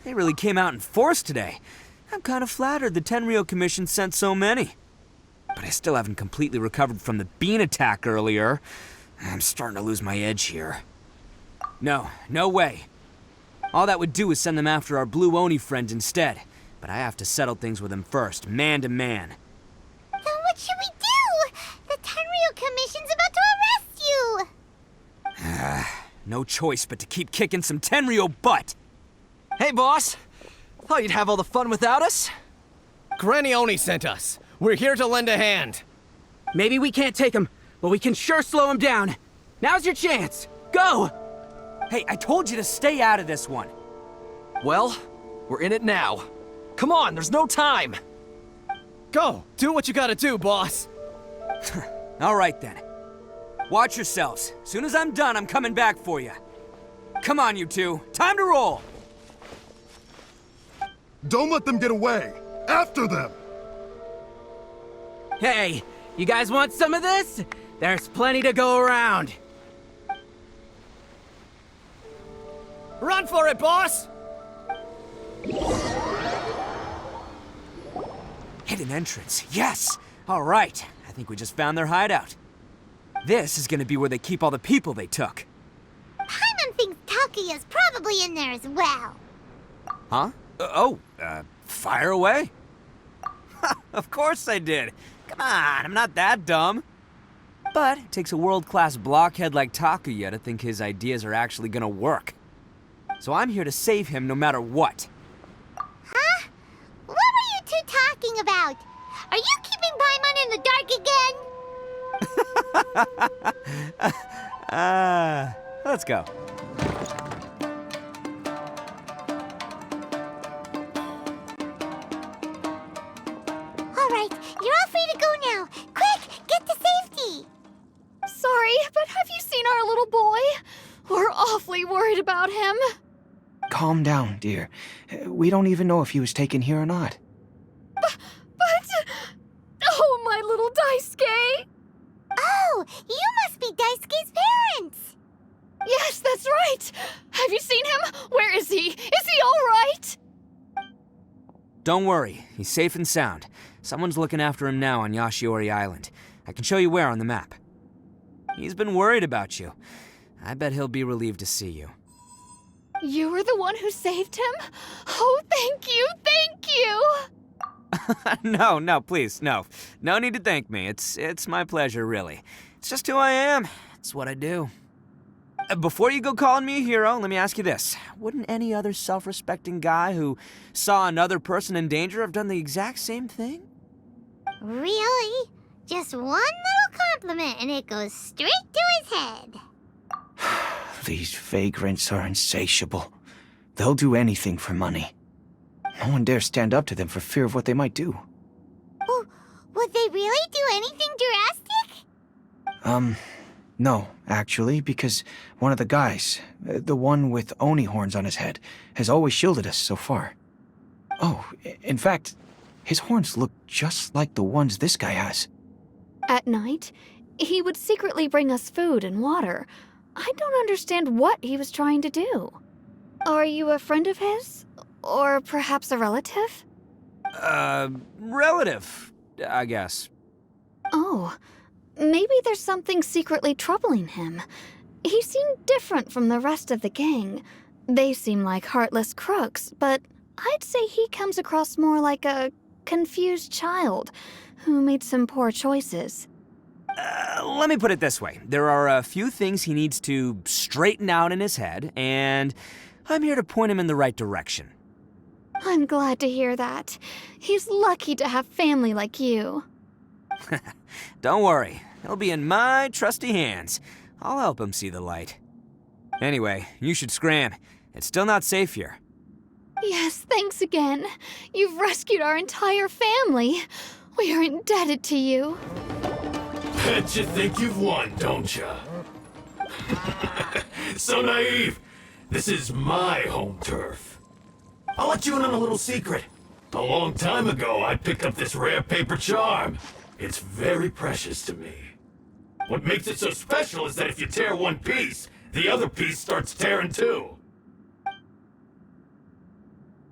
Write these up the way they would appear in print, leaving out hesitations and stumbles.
They really came out in force today. I'm kind of flattered the Tenryou Commission sent so many. But I still haven't completely recovered from the bean attack earlier. I'm starting to lose my edge here. No way. All that would do is send them after our blue Oni friend instead. But I have to settle things with him first, man to man. Then what should we do? The Tenryou Commission's about to arrest you! No choice but to keep kicking some Tenryou butt! Hey, boss! Thought you'd have all the fun without us? Granny Oni sent us. We're here to lend a hand. Maybe we can't take him, but we can sure slow him down. Now's your chance. Go! Hey, I told you to stay out of this one. Well, we're in it now. Come on, there's no time! Go! Do what you gotta do, boss! All right then. Watch yourselves. Soon as I'm done, I'm coming back for you. Come on, you two. Time to roll! Don't let them get away! After them! Hey, you guys want some of this? There's plenty to go around. Run for it, boss! Hidden entrance, yes! All right, I think we just found their hideout. This is gonna be where they keep all the people they took. Paimon thinks Takuya's probably in there as well. Huh? Fire away? Of course I did. Come on, I'm not that dumb. But it takes a world-class blockhead like Takuya to think his ideas are actually gonna work. So I'm here to save him no matter what. Huh? What were you two talking about? Are you keeping Paimon in the dark again? Let's go. All right, you're all free to go now. Quick, get to safety. Sorry, but have you seen our little boy? We're awfully worried about him. Calm down, dear. We don't even know if he was taken here or not. But... Oh, my little Daisuke! Oh, you must be Daisuke's parents. Yes, that's right! Have you seen him? Where is he? Is he all right? Don't worry, he's safe and sound. Someone's looking after him now on Yashiori Island. I can show you where on the map. He's been worried about you. I bet he'll be relieved to see you. You were the one who saved him? Oh, thank you, thank you! No, please, no. No need to thank me. It's my pleasure, really. It's just who I am. It's what I do. Before you go calling me a hero, let me ask you this. Wouldn't any other self-respecting guy who saw another person in danger have done the exact same thing? Really? Just one little compliment and it goes straight to his head. These vagrants are insatiable. They'll do anything for money. No one dares stand up to them for fear of what they might do. Oh, would they really do anything drastic? No, actually, because one of the guys, the one with Oni horns on his head, has always shielded us so far. Oh, in fact, his horns look just like the ones this guy has. At night, he would secretly bring us food and water. I don't understand what he was trying to do. Are you a friend of his? Or perhaps a relative? Relative, I guess. Oh, maybe there's something secretly troubling him. He seemed different from the rest of the gang. They seem like heartless crooks, but I'd say he comes across more like a confused child who made some poor choices. Let me put it this way. There are a few things he needs to straighten out in his head, and I'm here to point him in the right direction. I'm glad to hear that. He's lucky to have family like you. Don't worry. He'll be in my trusty hands. I'll help him see the light. Anyway, you should scram. It's still not safe here. Yes, thanks again. You've rescued our entire family. We are indebted to you. Bet you think you've won, don't ya? So naive. This is my home turf. I'll let you in on a little secret. A long time ago, I picked up this rare paper charm. It's very precious to me. What makes it so special is that if you tear one piece, the other piece starts tearing too.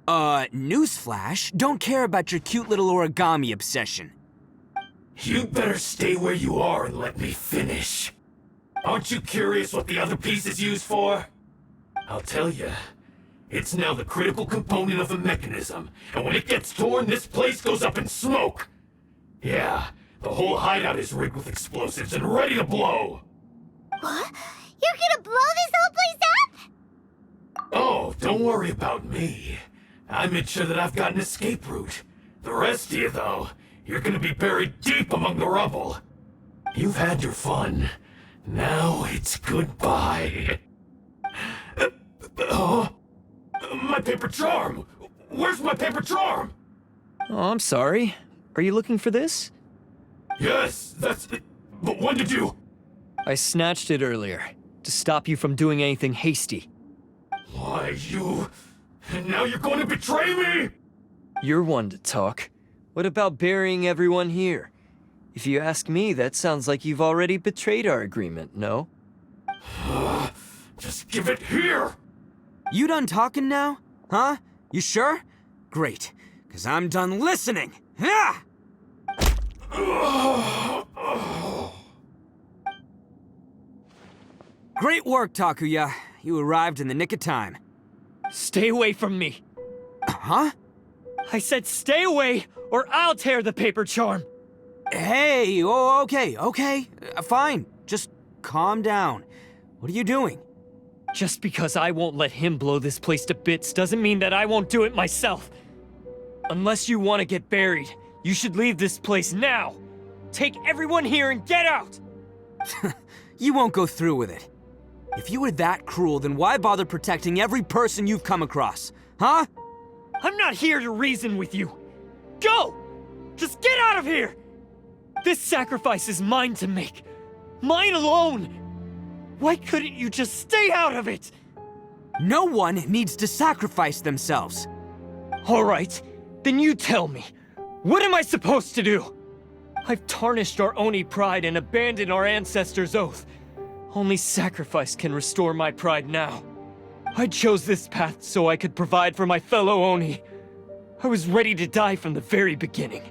Newsflash, don't care about your cute little origami obsession. You better stay where you are and let me finish. Aren't you curious what the other piece is used for? I'll tell you. It's now the critical component of the mechanism, and when it gets torn, this place goes up in smoke. Yeah, the whole hideout is rigged with explosives and ready to blow. What? You're gonna blow this whole place up? Oh, don't worry about me. I made sure that I've got an escape route. The rest of you, though, you're gonna be buried deep among the rubble. You've had your fun. Now it's goodbye. My paper charm! Where's my paper charm? Oh, I'm sorry. Are you looking for this? Yes, that's it. But when did you... I snatched it earlier, to stop you from doing anything hasty. Why, you... And now you're going to betray me? You're one to talk. What about burying everyone here? If you ask me, that sounds like you've already betrayed our agreement, no? Just give it here! You done talking now? Huh? You sure? Great, because I'm done listening. Ah! Great work, Takuya. You arrived in the nick of time. Stay away from me. Huh? I said stay away, or I'll tear the paper charm. Hey, oh, okay. Fine. Just calm down. What are you doing? Just because I won't let him blow this place to bits doesn't mean that I won't do it myself. Unless you want to get buried, you should leave this place now. Take everyone here and get out! You won't go through with it. If you were that cruel, then why bother protecting every person you've come across? Huh? I'm not here to reason with you. Go! Just get out of here! This sacrifice is mine to make. Mine alone! Why couldn't you just stay out of it? No one needs to sacrifice themselves. All right, then you tell me. What am I supposed to do? I've tarnished our Oni pride and abandoned our ancestors' oath. Only sacrifice can restore my pride now. I chose this path so I could provide for my fellow Oni. I was ready to die from the very beginning.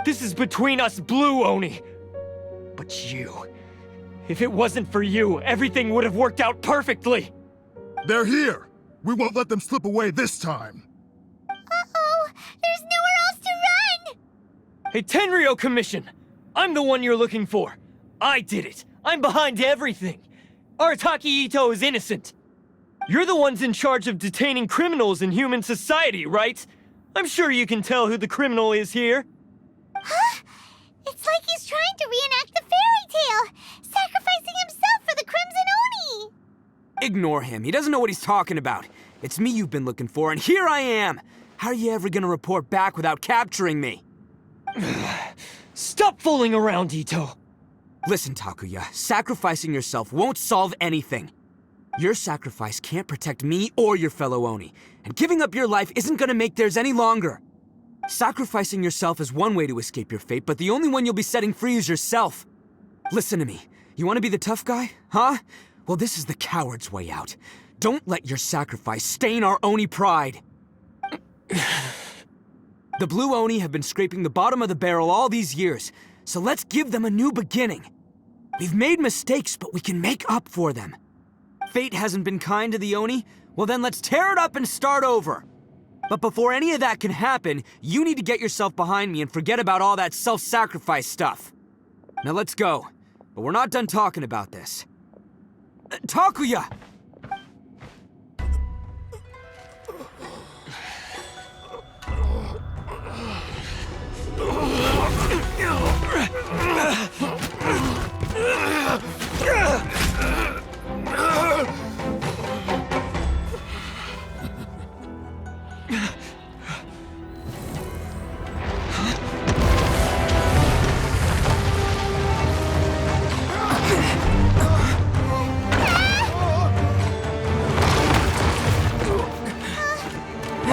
This is between us Blue Oni. But you... If it wasn't for you, everything would have worked out perfectly! They're here! We won't let them slip away this time! Uh-oh! There's nowhere else to run! Hey, Tenryo Commission! I'm the one you're looking for. I did it. I'm behind everything. Arataki Itto is innocent. You're the ones in charge of detaining criminals in human society, right? I'm sure you can tell who the criminal is here. Huh? It's like he's trying to reenact the fairy tale, sacrificing himself for the Crimson Oni! Ignore him. He doesn't know what he's talking about. It's me you've been looking for, and here I am! How are you ever gonna report back without capturing me? Stop fooling around, Itto. Listen, Takuya, sacrificing yourself won't solve anything. Your sacrifice can't protect me or your fellow Oni, and giving up your life isn't gonna make theirs any longer. Sacrificing yourself is one way to escape your fate, but the only one you'll be setting free is yourself. Listen to me. You want to be the tough guy? Huh? Well, this is the coward's way out. Don't let your sacrifice stain our Oni pride. The Blue Oni have been scraping the bottom of the barrel all these years, so let's give them a new beginning. We've made mistakes, but we can make up for them. Fate hasn't been kind to the Oni? Well then let's tear it up and start over. But before any of that can happen, you need to get yourself behind me and forget about all that self-sacrifice stuff. Now let's go. But we're not done talking about this. Takuya!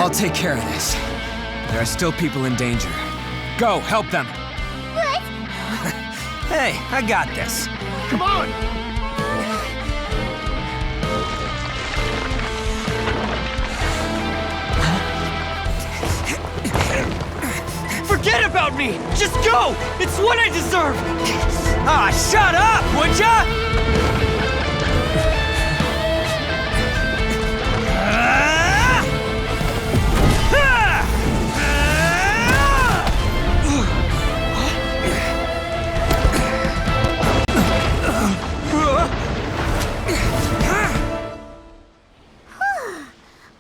I'll take care of this. There are still people in danger. Go, help them. What? Hey, I got this. Come on! me! Just go! It's what I deserve! Ah, shut up, would ya?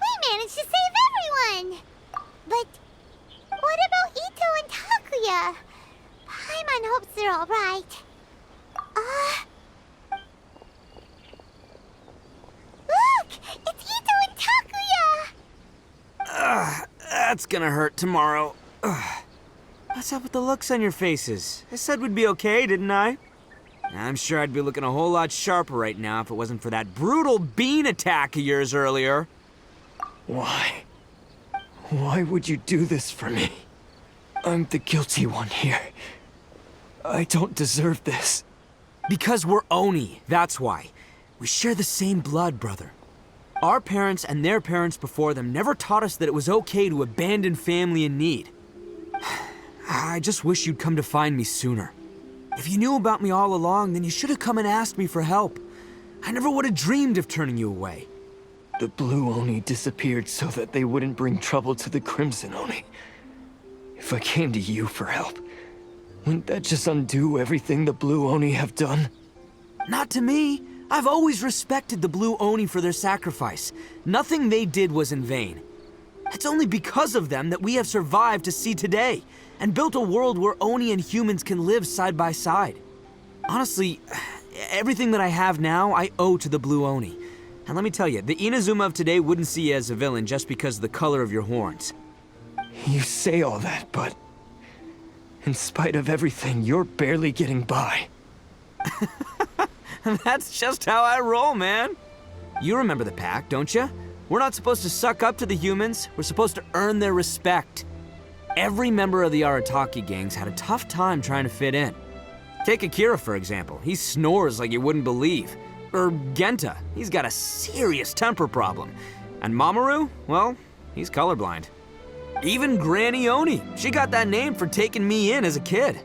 We managed to save everyone! But what about Itto and Takuya? Paimon hopes they're alright. Look! It's Itto and Takuya! That's gonna hurt tomorrow. Ugh. What's up with the looks on your faces? I said we'd be okay, didn't I? I'm sure I'd be looking a whole lot sharper right now if it wasn't for that brutal bean attack of yours earlier. Why? Why would you do this for me? I'm the guilty one here. I don't deserve this. Because we're Oni, that's why. We share the same blood, brother. Our parents and their parents before them never taught us that it was okay to abandon family in need. I just wish you'd come to find me sooner. If you knew about me all along, then you should have come and asked me for help. I never would have dreamed of turning you away. The Blue Oni disappeared so that they wouldn't bring trouble to the Crimson Oni. If I came to you for help, wouldn't that just undo everything the Blue Oni have done? Not to me. I've always respected the Blue Oni for their sacrifice. Nothing they did was in vain. It's only because of them that we have survived to see today, and built a world where Oni and humans can live side by side. Honestly, everything that I have now, I owe to the Blue Oni. And let me tell you, the Inazuma of today wouldn't see you as a villain just because of the color of your horns. You say all that, but in spite of everything, you're barely getting by. That's just how I roll, man. You remember the pact, don't you? We're not supposed to suck up to the humans. We're supposed to earn their respect. Every member of the Arataki gangs had a tough time trying to fit in. Take Akira, for example. He snores like you wouldn't believe. Or Genta. He's got a serious temper problem. And Mamoru, well, he's colorblind. Even Granny Oni. She got that name for taking me in as a kid.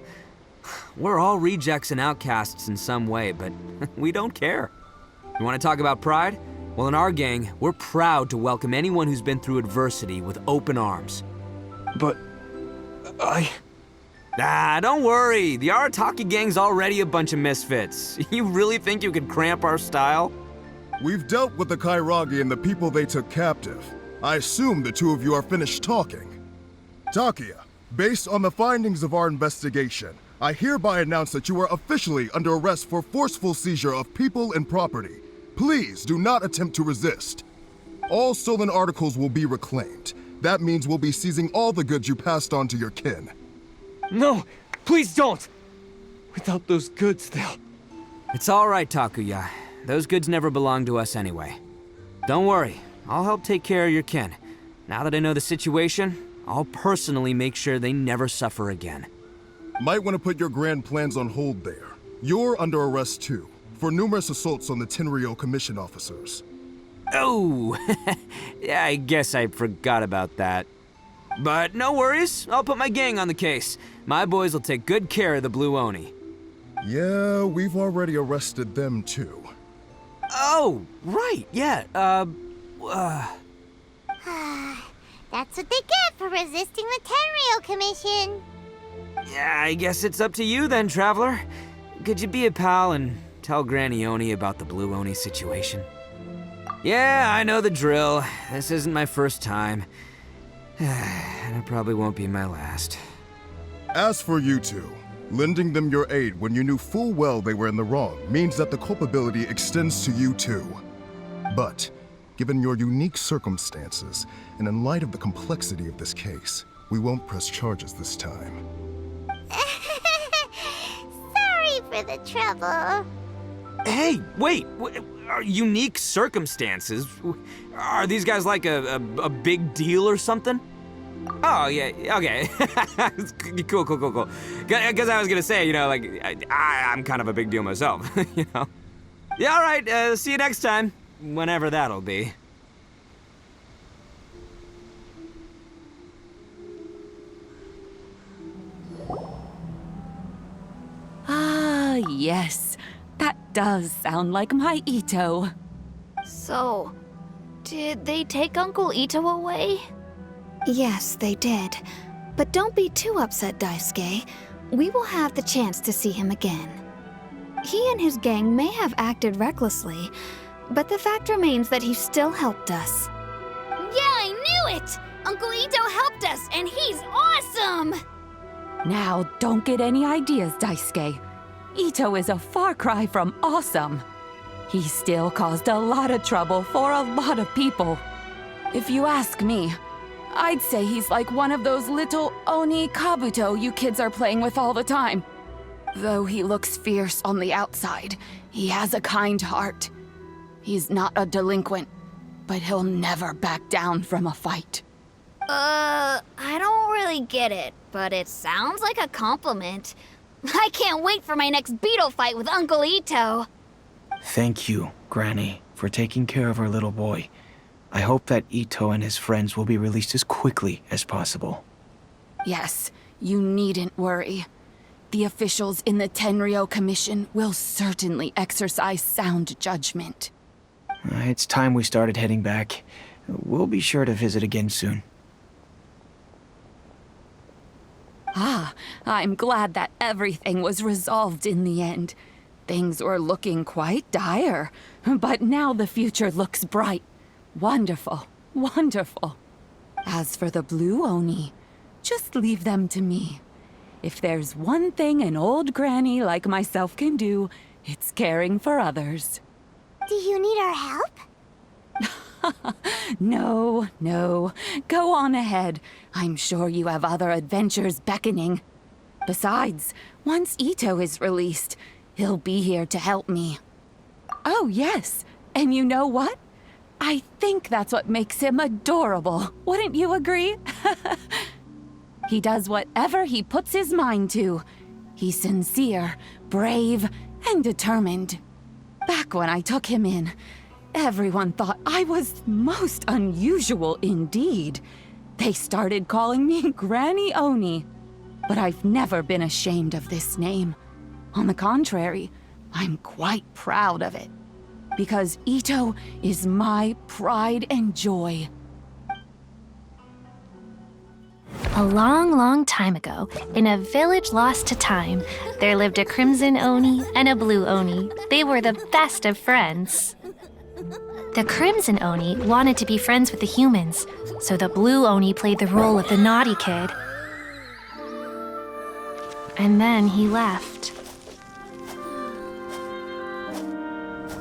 We're all rejects and outcasts in some way, but we don't care. You want to talk about pride? Well, in our gang, we're proud to welcome anyone who's been through adversity with open arms. But Don't worry. The Arataki gang's already a bunch of misfits. You really think you could cramp our style? We've dealt with the Kairagi and the people they took captive. I assume the two of you are finished talking. Takuya, based on the findings of our investigation, I hereby announce that you are officially under arrest for forceful seizure of people and property. Please do not attempt to resist. All stolen articles will be reclaimed. That means we'll be seizing all the goods you passed on to your kin. no, please don't! Without those goods, they'll... It's all right, Takuya. Those goods never belonged to us anyway. Don't worry. I'll help take care of your kin. Now that I know the situation, I'll personally make sure they never suffer again. Might want to put your grand plans on hold there. You're under arrest too, for numerous assaults on the Tenryou Commission officers. Oh, yeah, I guess I forgot about that. But no worries, I'll put my gang on the case. My boys will take good care of the Blue Oni. Yeah, we've already arrested them too. Oh, right, yeah, That's what they get for resisting the Tenryou Commission. yeah, I guess it's up to you then, Traveler. Could you be a pal and tell Granny Oni about the Blue Oni situation? Yeah, I know the drill. This isn't my first time. And it probably won't be my last. As for you two, lending them your aid when you knew full well they were in the wrong means that the culpability extends to you too. But, given your unique circumstances, and in light of the complexity of this case, we won't press charges this time. Sorry for the trouble. Hey, wait! Unique circumstances? Are these guys like a big deal or something? Oh, yeah, okay. Cool. Because I was gonna say, you know, like, I'm kind of a big deal myself, you know? Yeah, all right, see you next time. Whenever that'll be. Yes. That does sound like my Itto. So, did they take Uncle Itto away? Yes, they did. But don't be too upset, Daisuke. We will have the chance to see him again. He and his gang may have acted recklessly, but the fact remains that he still helped us. Yeah, I knew it! Uncle Itto helped us, and he's awesome! Now, don't get any ideas, Daisuke. Itto is a far cry from awesome. He still caused a lot of trouble for a lot of people. If you ask me, I'd say he's like one of those little Oni Kabuto you kids are playing with all the time. Though he looks fierce on the outside, he has a kind heart. He's not a delinquent, but he'll never back down from a fight. I don't really get it, but it sounds like a compliment. I can't wait for my next beetle fight with Uncle Itto. Thank you, Granny, for taking care of our little boy. I hope that Itto and his friends will be released as quickly as possible. Yes, you needn't worry. The officials in the Tenryou Commission will certainly exercise sound judgment. It's time we started heading back. We'll be sure to visit again soon. Ah, I'm glad that everything was resolved in the end. Things were looking quite dire, but now the future looks bright. Wonderful, wonderful. As for the Blue Oni, just leave them to me. If there's one thing an old granny like myself can do, it's caring for others. Do you need our help? No, no. Go on ahead. I'm sure you have other adventures beckoning. Besides, once Itto is released, he'll be here to help me. Oh, yes. And you know what? I think that's what makes him adorable. Wouldn't you agree? He does whatever he puts his mind to. He's sincere, brave, and determined. Back when I took him in, everyone thought I was most unusual indeed. They started calling me Granny Oni. But I've never been ashamed of this name. On the contrary, I'm quite proud of it. Because Itto is my pride and joy. A long, long time ago, in a village lost to time, there lived a crimson Oni and a blue Oni. They were the best of friends. The crimson Oni wanted to be friends with the humans, so the blue Oni played the role of the naughty kid. And then he left.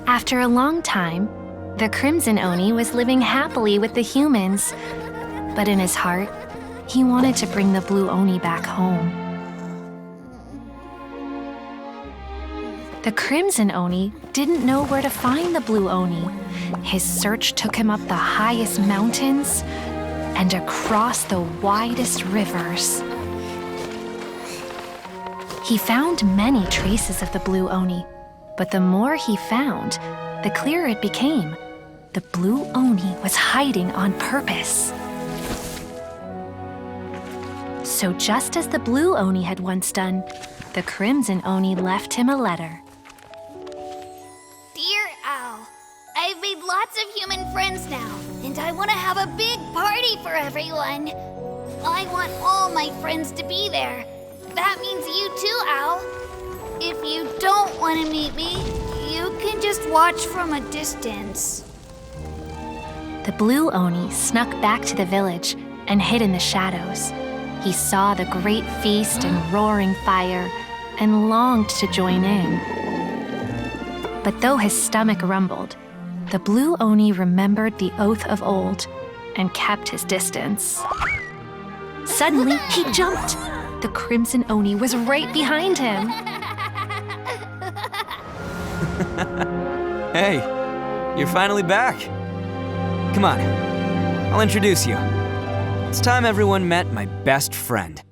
After a long time, the crimson Oni was living happily with the humans, but in his heart, he wanted to bring the blue Oni back home. The crimson Oni didn't know where to find the blue Oni. His search took him up the highest mountains and across the widest rivers. He found many traces of the blue Oni, but the more he found, the clearer it became. The blue Oni was hiding on purpose. So just as the blue Oni had once done, the crimson Oni left him a letter. Dear Owl, I've made lots of human friends now, and I want to have a big party for everyone. I want all my friends to be there. That means you too, Owl. If you don't want to meet me, you can just watch from a distance. The blue Oni snuck back to the village and hid in the shadows. He saw the great feast and roaring fire and longed to join in. But though his stomach rumbled, the blue Oni remembered the oath of old and kept his distance. Suddenly, he jumped. The crimson Oni was right behind him. Hey, you're finally back. Come on, I'll introduce you. It's time everyone met my best friend.